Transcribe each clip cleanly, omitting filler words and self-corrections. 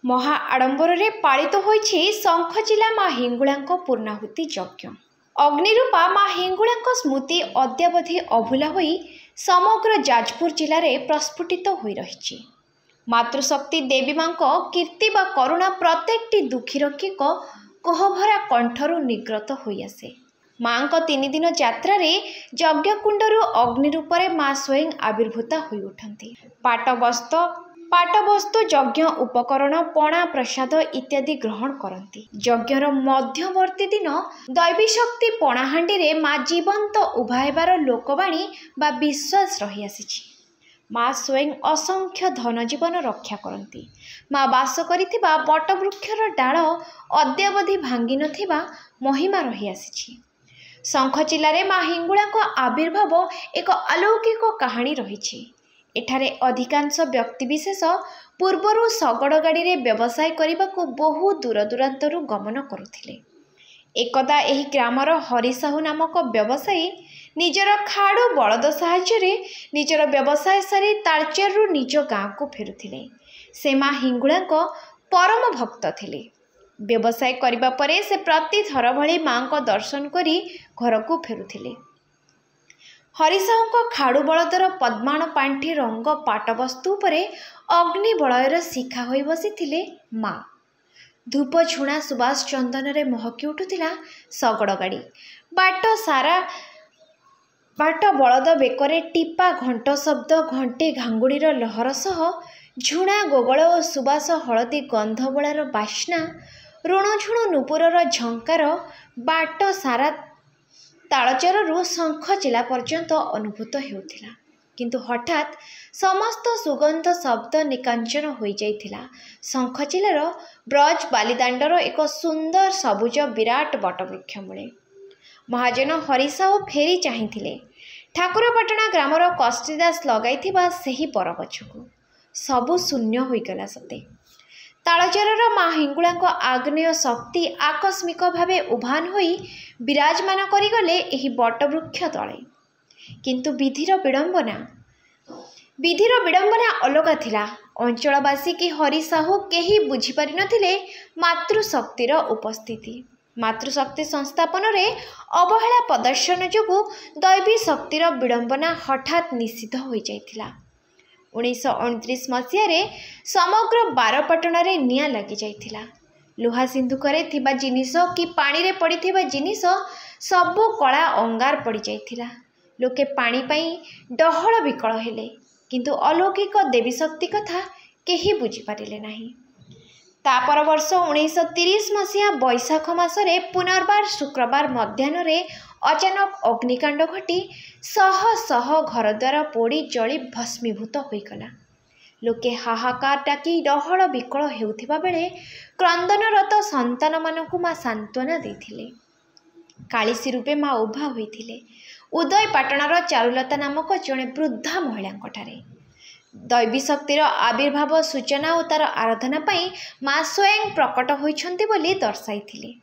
महा आडंबर पालित होइछि शंखचिला माँ हिंगुळांक पूर्णाहुति यज्ञ। अग्निरूपा माँ हिंगुळांक स्मृति अद्यावधि अभूला होई समग्र जाजपुर जिले में प्रस्फुटित हो रही। मातृशक्ति देवी माँ कीर्ति व करुणा प्रत्येकटी दुखीर कोहभरा कंठरू निर्गत होई आसे। माँ तीन दिन यात्रा यज्ञकुंडरू अग्निरूपे माँ स्वयं आविर्भूता होई उठंती। पाटबस्तु यज्ञ उपकरण पणा प्रसाद इत्यादि ग्रहण करती। यज्ञर मध्यवर्ती दिन दैवी शक्ति पणाहांडी रे माँ जीवंत उभाइबार लोकवाणी बा विश्वास रही आसी। माँ स्वयं असंख्य धन जीवन रक्षा करती। माँ बास करिथिबा बटवृक्षर डाल अद्यावधि भांगी नथिबा महिमा रही आसी। शंखचिला रे माँ हिंगुळांक आविर्भाव एक अलौकिक कहानी रही। एठारे अधिकांश व्यक्तिविशेष पूर्वरु शगड़ गाड़ी रे व्यवसाय करने को बहु दूर दूरांतरू गमन करुथिले। एकदा एही ग्रामर हरिसाहू नामक व्यवसायी निजर खाड़ू बलद साहाय्य निजर व्यवसाय सारी तालचेरु निज गाँव को फेरुथिले। से माँ हिंगुळांक परम भक्त थिले। व्यवसाय करिबा परे से प्रति थर भली माँ को दर्शन करी घर को फेरुथिले। हरिसाहू खाड़ू बलदर पद्माण पांठी रंग पाटबस्तु उपरे अग्नि बलयर शिखा होई बसिथिले माँ। धूप झुणा सुबास चंदन रे महकी उठुथिला शगड़ गाड़ी। बाट बलद बेकरे टिपा घंट शब्द घंटे घांगुड़ीर लहर सह झुणा गोगल और सुबास हलदी गंधबोलार बास्ना ऋणझुणु नुपुरर झंकार बाट सारा तालचेरु शंखचिला पर्यंत अनुभूत हेउथिला। किंतु हठात समस्त सुगंध शब्द निकांचन हो जाइथिला। शंखचिलार ब्रज बालीदांडर एक सुंदर सबुज विराट बटवृक्ष मूले महाजन हरिसाहू फेरी चाहिथिले ठाकुरपाटଣା ग्रामर कष्टीदास लगाइथिबा सेही बरगछकु। सबु शून्य होइगला सते। तालचेरर माँ हिंगुळांक आग्नेय शक्ति आकस्मिक भावे उभान होई विराजमान करिगले एही बटवृक्ष तले। किंतु विधिर विडंबना अलगा थिला। अंचलवासी कि हरिसाहू केही बुझी पारि नथिले मातृशक्तिर उपस्थिति। मातृशक्ति संस्थापन रे अवहेला प्रदर्शन जोगु दैवी शक्तिर विडंबना हठात निषिद्ध हो जाइथिला। 1929 मसीह समग्र बारपाटना रे निया लगी जाइथिला। लुहा सिंधुकरे थिबा जिनिस कि पानी रे पड़िथिबा जिनिस सबु कला अंगार पड़ जाइथिला। लोके पानी पाई डहल विकल हेले किंतु अलौकिक देवी शक्ति कथा केही बुझी पारिले नाही। तापर वर्ष 1930 मसीहा बैशाख मासरे पुनर्बार शुक्रवार मध्याह्न रे अचानक अग्निकांड घटी शह शह घरद्वार पोड़ी जली भस्मीभूत होइगला। लोके हाहाकार डाकी डहल विकल हेउथिबा बेले क्रंदनरत संतान मानकु माँ सांत्वना देथिले। कालीसी रूपे माँ उभा होइथिले उदय पाटणार चारुलता नामक जड़े वृद्धा महिलांकठारे। दैवी शक्तिर आविर्भाव सूचना और तार आराधना पाई माँ स्वयं प्रकट होइछन्ति बोली दर्शाइथिले।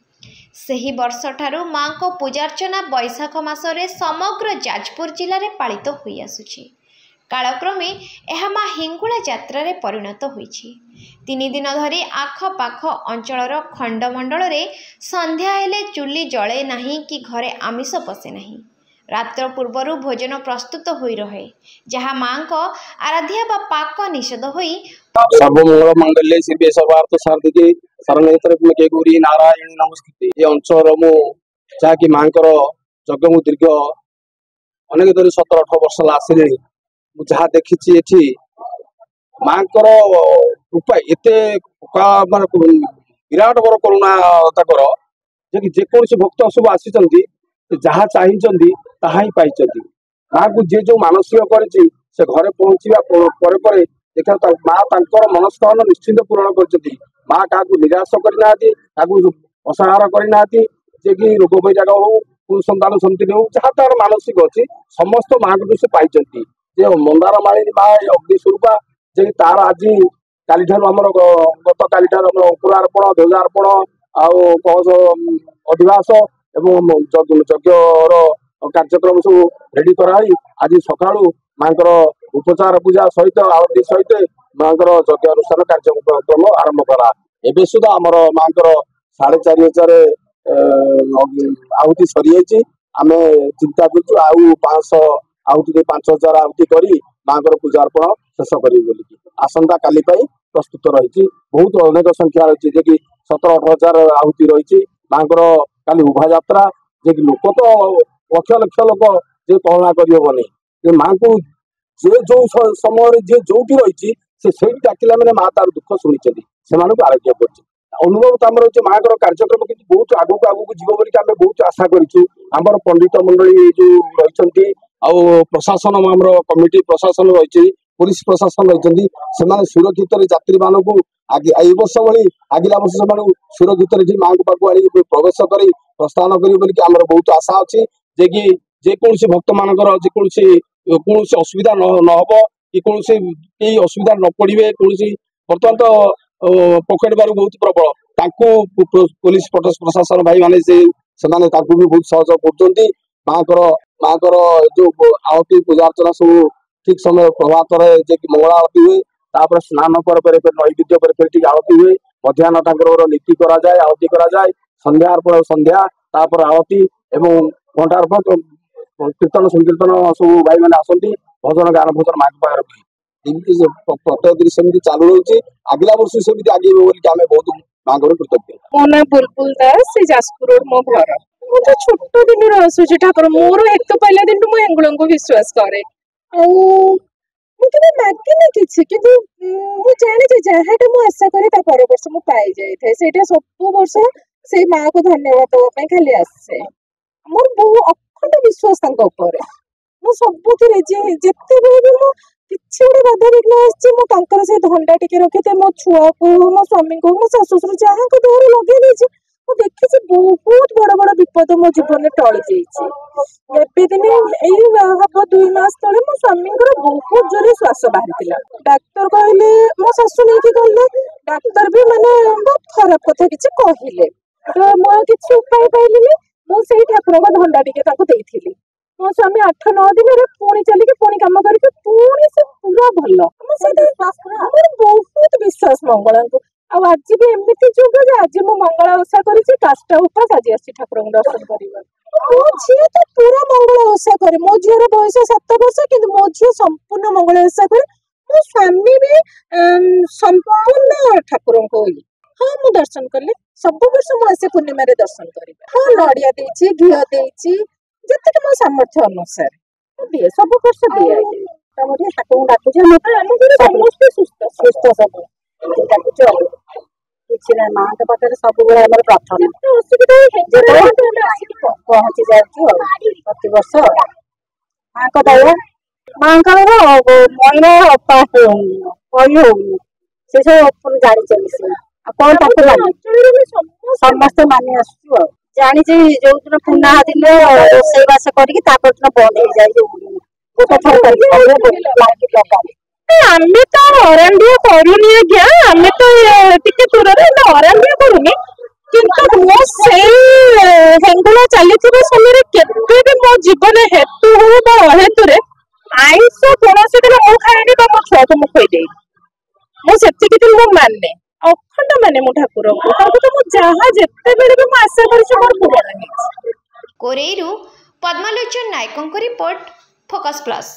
सेही वर्ष ठारू माँ को पूजार्चना बैशाख मासरे समग्र जाजपुर जिले में पालित होई आसुछि। कालक्रमे यह माँ हिंगुळा यात्रा रे परिणत होइछि। 3 दिन धरी आखपाख अंचलर खंडमंडल रे संध्या हेले चुली जले नाही कि घरे आमिष पशे नाही। रात्र पूर्वर भोजन प्रस्तुत होई रहे जहाँ माँ को आराध्या बा पाक निषेध होई सर्व मंगल मंगल्ये शिवे सर्वार्थ साधिके शरणेत्रत्मके गौरी नारायणी नमस्कृते। ये अंचल मु जाकि माँ यज्ञ मु दीर्घ अनेक धरी 17-18 वर्ष आसिले जहाँ देखी एठी माँ कृपा एते विराट बर करुणा ताकर जेकोसी भक्त सब आसी जहाँ चाहिए ताहा ही पाई। माँ को जे जो मानसिक करी से घरे पहुँचवा पर देखा माँ तांकर मनस्कामना निश्चिंत पूरण कर। माँ क्या निराश करना असहार करना जे कि रोग बैराग हो संतान संति हो जहाँ तार मानसिक अच्छी समस्त माँ को से पाई। जे मंदार मालिनी माँ अग्निस्वरूपा जे तार आज काली आमर गत काली अंकुरार्पण ध्वजार्पण आउ कलश अधिवास एवं यज्ञर कार्यक्रम सब रेडी कराई आज सका माँ उपचार पूजा सहित आरती सहित मांकर यज्ञ अनुष्ठान कार्यक्रम आरंभ करा एबे सुधा आमर मांकर 4,500 आहुति सरी जाइए आमे चिंता करछु आउ 500 आहुति 5,000 आहुति करी मांकर पूजा अर्पण शेष करी बोली आसंता काली पाई प्रस्तुत रही बहुत अनेक संख्या रही जे कि 17-18,000 आहुति रही मांकर काली उभा यात्रा जे कि लोक तो लक्ष लक्ष लोक जे कल्पना करहबनी जे माँ को जे जो समय जे जोटी रही से डाकिला मैंने माँ तार दुख शुणी से आरोग्य कर अनुभव तो आम माँ कार्यक्रम कि बहुत आगू आगू जीव बोलिक आम बहुत आशा करमर पंडित मंडली जो रही प्रशासन आम कमिटी प्रशासन रही पुलिस प्रशासन रही से सुरक्षित यात्री मानक वर्ष भाई आगिला वर्ष से सुरक्षित माँ को पाक आई प्रवेश कर प्रस्थान कर बहुत आशा अच्छी जे कि जेकोसी भक्त मानकर जेकोसी कौन असुविधा न हो कि कौन असुविधा न पड़े कौन बर्तमान तो पकेट बार बहुत प्रबल पुलिस प्रशासन भाई माने से भी बहुत सहयोग कर माँकर जो आरती पूजा अर्चना सब ठीक समय प्रभात मंगला आरती हुए तापर स्नान पर नैवेद्य पर फिर आरती हुए मध्याह्न ठाकुर नीति करा जाए आरती करा जाए संध्या अर्पण संध्या तापर आरती एवं घंटार्पण कीर्तन संकीर्तन सब भाई मैंने आसती भजन गान भजन माँ पाखे रखी प्रत्येक दिन सेमती चालू रही आगला वर्ष सेमती आगे आम बहुत माँ को कृतज्ञ मो ना बुलबुल दास जाजपुर रोड मो घर मुझे छोट दिन आसूची ठाकुर मोर एक पहला दिन मु हेंगुल को विश्वास करे मुझे मागिनी किसी कि जानी जहाँ मुझे आशा करे पर वर्ष मुझे पाई जाए से सब वर्ष से माँ को धन्यवाद देवाई खाली आसे मोर बहु अखंड विश्वास मु सबुथिरे जिते भी मु किसी गोटे बाधा विघ्न आसर से धंडा टी रखी मो छुआ को मो स्वामी को मो शाशु शशुर जहाँ को देहरे लगे देखी बहुत बड़ बड़ विपद मो जीवन टली जाइए दिन हम 2 मास तले मो स्वामी बहुत जोरे श्वास बाहरी डाक्तर कहले मो शाशु नहीं गले डाक्तर भी माने बहुत खराब कथा किसी कहले तो मुझे किसी उपाय पाइली मुझे ठाकुर धंडा टी मो स्वामी 8-9 दिन पुणी चलिए पुणी कम करके पुणी से पूरा भल बहुत विश्वास मंगला को आज भी एमती जुग आज मु मंगला ओषा करी काष्टा उपास आज आसी ठाकुर दर्शन करवा मो झी तो पूरा मंगला ओषा करे मो झीर बयस 7 वर्ष कि मो झी संपूर्ण मंगला ओषा करे मो स्वामी भी संपूर्ण ठाकुर को हाँ मु दर्शन कले सब वर्ष मुझे पूर्णिमा दर्शन करी हाँ नड़िया देछि घी देछि जितने मो सामर्थ्य अनुसार दिए सब वर्ष दिए ठाकुर डाकुचे सुस्थ सुस्थ सब किसी ना माँ के पाखे सब प्रार्थना पहुंची जाती प्रति वर्ष माँ का दया माँ का महिला कही होनी से सब जानी कौन पाखे समस्ते मानि आसु जानी जो दिन पुना दिन रोसईबास कर दिन बंद हो जाए गोटे थर आम तो अरंडिया करूनी आज्ञा आम तो टिके दूर अरंडिया करूनी किंतु मो से हेंगुला चली समय केबे भी मो जीवन हेतु हो अहेतु रे आइंस कौन दिन मु खाएनी मो छुआ को मुझे मुझे दिन मु माने अखंड माने मो ठाकुर को तो जहाँ जिते बेले भी आशा कर पूरण कोरेरू पद्मलोचन नायकों रिपोर्ट फोकस प्लस।